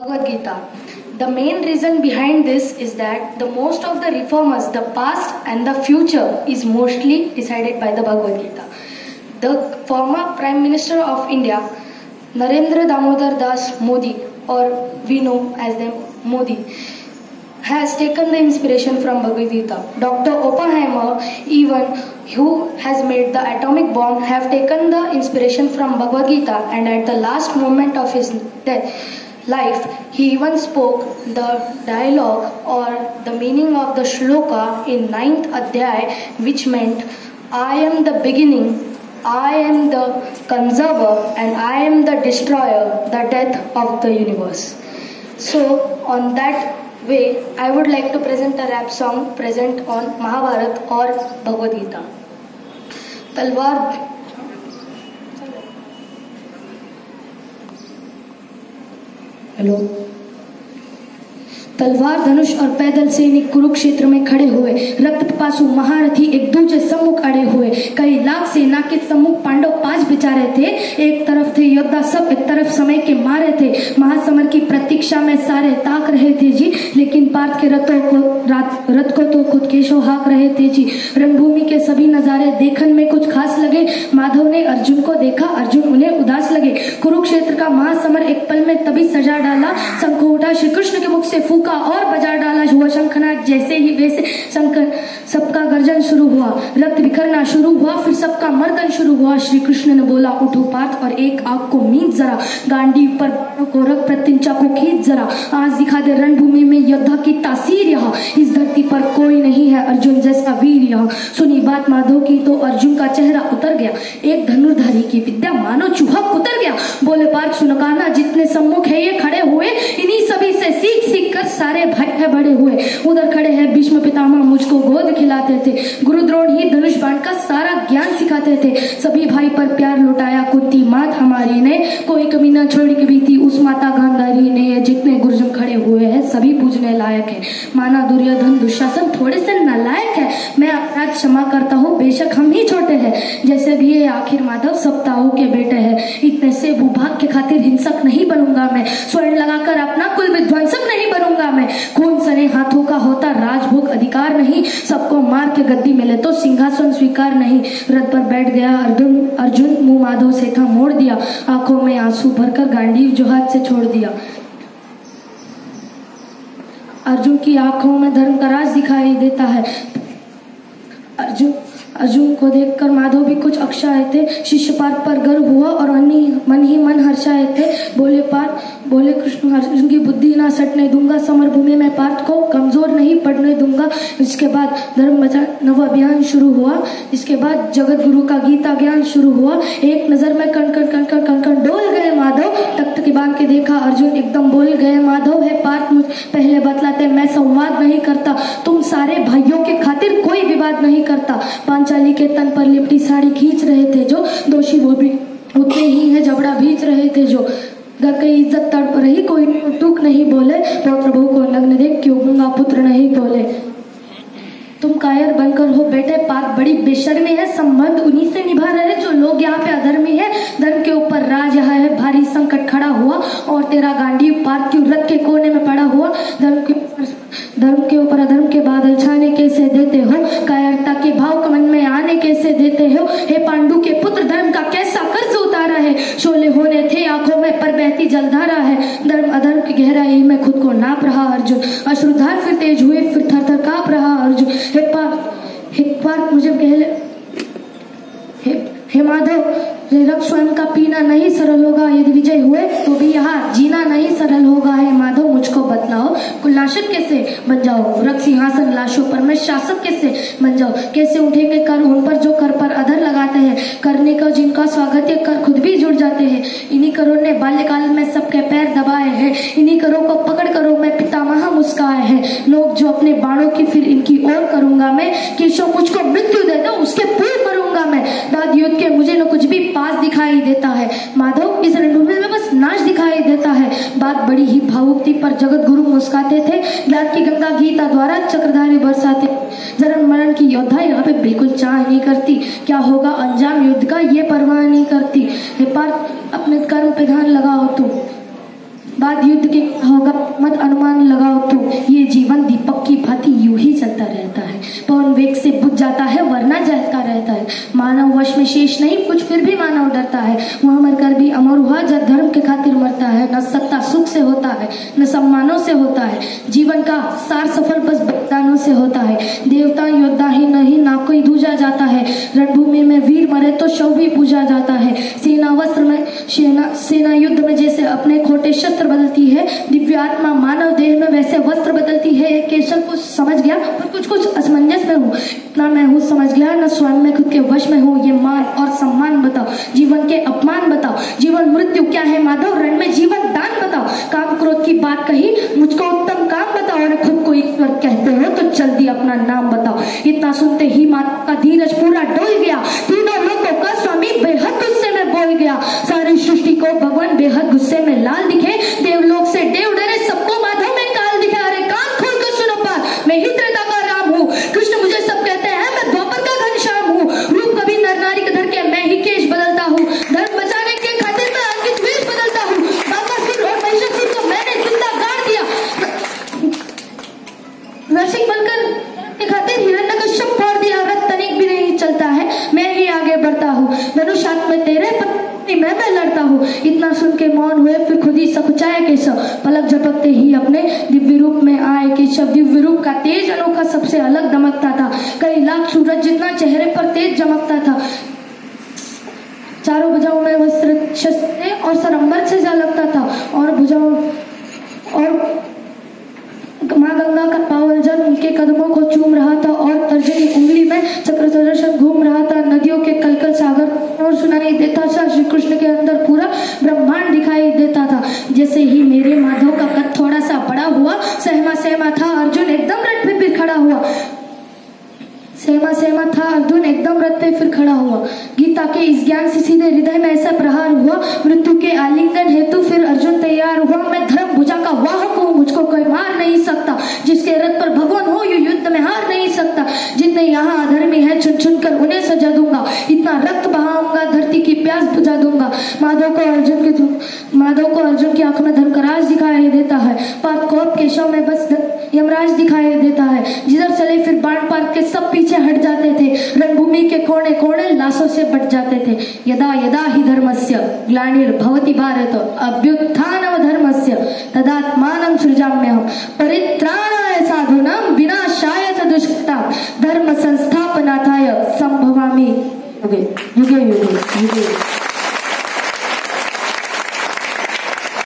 Bhagavad Gita. The main reason behind this is that the most of the reformers, the past and the future is mostly decided by the Bhagavad Gita. The former Prime Minister of India, Narendra Damodar Das Modi, or we know as them Modi, has taken the inspiration from Bhagavad Gita. Dr. Oppenheimer, even who has made the atomic bomb, have taken the inspiration from Bhagavad Gita, and at the last moment of his life, he even spoke the dialogue or the meaning of the shloka in 9th Adhyay, which meant, I am the beginning, I am the conserver, and I am the destroyer, the death of the universe. So, on that way, I would like to present a rap song present on Mahabharata or Bhagavad Gita. तलवार hello तलवार धनुष और पैदल सैनिक कुरुक्षेत्र में खड़े हुए, रक्त पिपासु महारथी एक दूजे सम्मुख अड़े हुए, कई लाख सेना के सम्मुख पांडव पांच बिचारे थे, एक तरफ थे योद्धा सब, एक तरफ समय के मारे थे, महासमर की प्रतीक्षा में सारे ताक रहे थे जी, लेकिन पार्थ के रथ को तो खुद केशव हाँक रहे थे जी। रणभूमि के सभी नजारे देखन में कुछ खास लगे, माधव ने अर्जुन को देखा, अर्जुन उन्हें उदास लगे, कुरुक्षेत्र का महासमर एक पल में तभी सजा डाला, शंख उठा श्री कृष्ण के मुख से फूका और बजा डाला, हुआ शंखनाद जैसे ही वैसे शंकर सबका गर्जन शुरू हुआ, रक्त बिखरना शुरू हुआ, फिर सबका मर्दन शुरू हुआ। श्री कृष्ण ने बोला, उठो पार्थ और एक आग को मींच जरा, गांडीव पर को रख प्रत्यंचा को खींच जरा, आज दिखा दे रणभूमि में योद्धा की तासीर, यहाँ इस धरती पर कोई नहीं है अर्जुन जैसा वीर। यहाँ सुनी बात माधव की तो अर्जुन का चेहरा उतर गया, एक धनुर्धारी की विद्या मानो चूहा उतर गया। बोले पार्थ सुनो कहना, जितने सम्मुख है ये खड़े हुए, इन्हीं सभी से सीख सीख कर सारे भाई है बड़े हुए। उधर खड़े हैं भीष्म पितामह, मुझको गोद खिलाते थे, गुरु द्रोण ही धनुष बाण का सारा ज्ञान सिखाते थे, सभी भाई पर प्यार लुटाया कुंती मात हमारी ने, कोई कमी न छोड़ के भी थी उस माता गांधारी ने। जितने गुरुजन खड़े हुए हैं सभी पूजने लायक है, माना दुर्योधन दुशासन थोड़े से नालायक है, मैं अपराध क्षमा करता हूँ बेशक हम ही छोटे हैं, जैसे भी ये आखिर माधव सब ताऊ के बेटे हैं, इतने से भूभाग के खातिर हिंसक नहीं बनूंगा मैं, स्वर्ण लगाकर अपना कुल विध्वंसक नहीं बनूंगा मैं, खून सने हाथों का होता राजभोग अधिकार नहीं, सबको मार के गद्दी मिले तो सिंहासन स्वीकार नहीं। रथ पर बैठ गया अर्जुन मुंह माधव से था मोड़ दिया, आंखों में आंसू भरकर गांडीव जो हाथ से छोड़ दिया। अर्जुन की आंखों में धर्म का राज दिखाई देता है, अर्जुन को देखकर माधव भी कुछ अक्षाए थे, शिष्य पार्थ पर गर्व हुआ और मन ही मन हर्षाए थे। बोले कृष्ण अर्जुन की बुद्धि ना सटने दूंगा, समर भूमि में पार्थ को कमजोर नहीं पड़ने दूंगा। इसके बाद धर्म बचाव अभियान शुरू हुआ, इसके बाद जगत गुरु का गीता ज्ञान शुरू हुआ। एक नजर में कण डोल गए माधव, तख्त के बांध के देखा अर्जुन एकदम बोल गए माधव, है पार्थ मुझ पहले बतलाते मैं संवाद नहीं करता, तुम सारे भाइयों के खातिर कोई विवाद नहीं करता। पांचाली के तन पर लिपटी साड़ी खींच रहे थे जो, दोषी वो भी उतने ही है जबड़ा भींच रहे थे जो, घर की इज्जत तड़प रही कोई टूक नहीं बोले, पौत्र बहू को नग्न देख क्यों गूंगा पुत्र नहीं बोले। तुम कायर बनकर हो बेटे पार्थ बड़ी बेशर्मी है, संबंध उन्हीं से निभा रहे जो लोग यहाँ पे अधर्मी है, धर्म के ऊपर राज यहाँ है, भारी संकट खड़ा हुआ और तेरा गांडीव पार्थ क्यों रथ के कोने में पड़ा हुआ। धर्म के ऊपर अधर्म के बादल छाने कैसे देते हो, कायरता के भाव कमन में आने कैसे देते हो, हे पांडु के पुत्र धर्म का कैसा कर्ज उतारा है, शोले होने थे आंखों में पर बहती जलधारा है, धर्म अधर्म की गहराई में खुद को नाप रहा अर्जुन, अश्रुधार फिर तेज हुए फिर थर थर कांप रहा अर्जुन। हे पार्थ मुझे हे माधव रक्त स्वयं का पीना नहीं सरल होगा, यदि विजय हुए तो भी यहाँ जीना नहीं सरल होगा। हे माधव मुझको बतलाओ कुलनाशक कैसे बन जाओ, रक्त सिंहासन लाशों पर मैं शासक कैसे बन जाओ, कैसे उठेंगे कर उन पर जो कर पर अधर लगाते हैं, करने का जिनका स्वागत है कर खुद भी जुड़ जाते हैं। इन्हीं करों ने बाल्यकाल में सबके पैर दबाए हैं, इन्हीं करों को पकड़ करो मैं पितामह मुस्काए हैं, लोग जो अपने बाणों की फिर इनकी ओर करूंगा मैं, केशव मुझको मृत्यु देता उसके पूर्व मरूंगा मैं, दाद युद्ध के मुझे न कुछ भी पास दिखाई देता है, माधव इस रणभूमि में बस नाश दिखाई देता है। बात बड़ी ही भावुक थी पर जगत गुरु मुस्काते थे, ज्ञान की गंगा गीता द्वारा चक्रधारी बरसाते, जन्म मरण की योद्धा यहाँ पे बिल्कुल चाह नहीं करती, क्या होगा अंजाम युद्ध का ये परवाह नहीं करती। हे पार्थ अपने कर्म पे ध्यान लगाओ तुम, बाद युद्ध के होगा मत अनुमान लगाओ तुम, ये जीवन दीपक की भांति यूं ही चलता रहता है, पवन वेग से बुझ जाता है वरना जलता रहता है। मानव वश में शेष नहीं कुछ, फिर भी मानव डरता है, वह मरकर भी अमर हुआ जब धर्म के खातिर मरता है। न सत्ता सुख से होता है न सम्मानों से होता है, जीवन का सार सफल बस बलिदानों से होता है। देवता योद्धा ही नहीं ना कोई दूजा जाता है, रणभूमि में वीर मरे तो शव भी पूजा जाता है। सेना वस्त्र में सेना युद्ध में जैसे अपने खोटे शस्त्र बदलती है, दिव्य आत्मा मानव देह में वैसे वस्त्र बदलती है। एक केशव कुछ समझ गया पर कुछ असमंजस में हूँ, ना मैं हूँ समझ गया न स्वयं में खुद के वश में हूँ। ये मान और सम्मान बताओ, जीवन के अपमान बताओ, जीवन मृत्यु क्या है माधव, रण में जीवन दान बताओ। काम क्रोध की बात कही मुझको उत्तम काम बताओ, और खुद को ईश्वर कहते हो तो जल्दी अपना नाम बताओ। इतना सुनते ही माता का धीरज पूरा डोल गया, तीनों लोगों का स्वामी बेहद गुस्से में बोल गया। सारी सृष्टि को भगवान बेहद गुस्से में लाल दिखे, देवलोक से देव डरे सबको माधव में काल दिखे। अरे कान खोल कर सुनो बात, मैं ही त्रेता का राम हूँ, कृष्ण मुझे सब कहते हैं, मैं द्वापर का घनश्याम हूँ। रूप कभी नर नारी का धर के मैं ही केश बदलता हूँ, धर्म बचाने के खातिर मैं अंकित वेश बदलता हूँ। बाकासुर और महिषासुर को मैंने जिंदा गाड़ दिया, रसिक बनकर के खातिर हिरण्यकश्यप फोड़ दिया। व्रत तनिक भी नहीं चलता है, मैं ही आगे बढ़ता हूँ, धनुष हाथ में तेरे मैं लड़ता हूँ। इतना सुन के मौन हुए फिर खुद ही सकुचाए केशव, पलक झपकते ही अपने दिव्य रूप में आए केशव। दिव्य रूप का तेज अनोखा सबसे अलग दमकता था, कई लाख सूरज जितना चेहरे पर तेज चमकता था। चारों भुजाओं में वस्त्र शस्त्र और सरंबर से झलकता था, और भुजाओं और माँ गंगा का पावल जल उनके कदमों को चूम रहा था, और तर्जनी उंगली में चक्र सुदर्शन घूम रहा था। नदियों के कलकल सागर और सुनाई देता था, श्री कृष्ण के अंदर पूरा ब्रह्मांड दिखाई देता था। जैसे ही मेरे माधव का कद थोड़ा सा बड़ा हुआ, सहमा सहमा था अर्जुन एकदम रथ पे फिर खड़ा हुआ। सहमा था अर्जुन एकदम रथ पे फिर खड़ा हुआ। गीता के इस ज्ञान से सीधे हृदय में ऐसा प्रहार हुआ, मृत्यु के आलिंगन हेतु फिर अर्जुन तैयार हुआ। मैं धर्म भुजा का वाहक हूँ, मुझको कोई मार नहीं सकता, जिसके रथ पर भगवान हो ये युद्ध में हार नहीं सकता। जितने यहाँ अधर्मी है चुन चुन कर उन्हें सजा दूंगा, इतना रक्त बहाऊंगा धरती की प्यास बुझा दूंगा। माधव को अर्जुन की आंख में धर्म का राज दिखाई देता है, पार्थ को केशव में बस यमराज दिखाई देता है। जिधर चले फिर बाण पार्थ के सब पीछे हट जाते थे, रणभूमि के कोने कोने लाशों से बट जाते थे। यदा यदा ही धर्मस्य ग्लानिर्भवति भारत अभ्युत्थानम धर्मस्य तदात्मानं सृजाम्यहम् परित्राणाय साधूनां विनाशाय च दुष्कृतां धर्म संस्थापनार्थाय संभवामि युगे युगे युगे युगे।